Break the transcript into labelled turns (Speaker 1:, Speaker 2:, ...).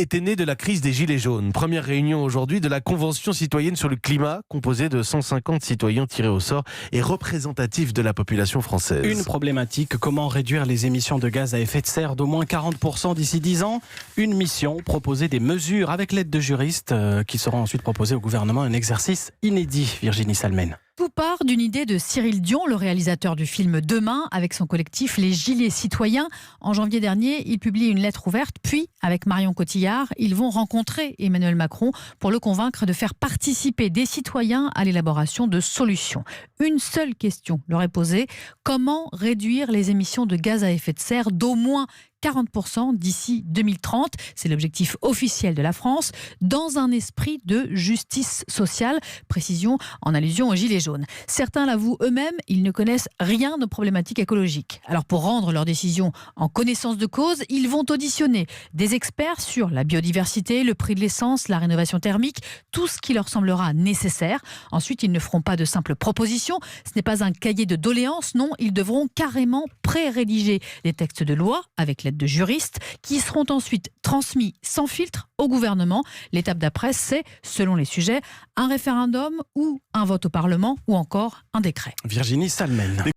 Speaker 1: était né de la crise des Gilets jaunes. Première réunion aujourd'hui de la Convention citoyenne sur le climat, composée de 150 citoyens tirés au sort et représentatifs de la population française.
Speaker 2: Une problématique, comment réduire les émissions de gaz à effet de serre d'au moins 40% d'ici 10 ans. Une mission, proposer des mesures avec l'aide de juristes qui seront ensuite proposées au gouvernement. Un exercice inédit, Virginie Salmen.
Speaker 3: Tout part d'une idée de Cyril Dion, le réalisateur du film Demain, avec son collectif Les Gilets Citoyens. En janvier dernier, il publie une lettre ouverte, puis, avec Marion Cotillard, ils vont rencontrer Emmanuel Macron pour le convaincre de faire participer des citoyens à l'élaboration de solutions. Une seule question leur est posée, comment réduire les émissions de gaz à effet de serre d'au moins 40% d'ici 2030. C'est l'objectif officiel de la France, dans un esprit de justice sociale. Précision en allusion aux Gilets jaunes. Certains l'avouent eux-mêmes, ils ne connaissent rien de problématiques écologiques. Alors pour rendre leur décision en connaissance de cause, ils vont auditionner des experts sur la biodiversité, le prix de l'essence, la rénovation thermique, tout ce qui leur semblera nécessaire. Ensuite, ils ne feront pas de simples propositions. Ce n'est pas un cahier de doléances, non, ils devront carrément pré-rédiger des textes de loi avec l'aide de juristes qui seront ensuite transmis sans filtre au gouvernement. L'étape d'après, c'est, selon les sujets, un référendum ou un vote au Parlement ou encore un décret.
Speaker 2: Virginie Salmen.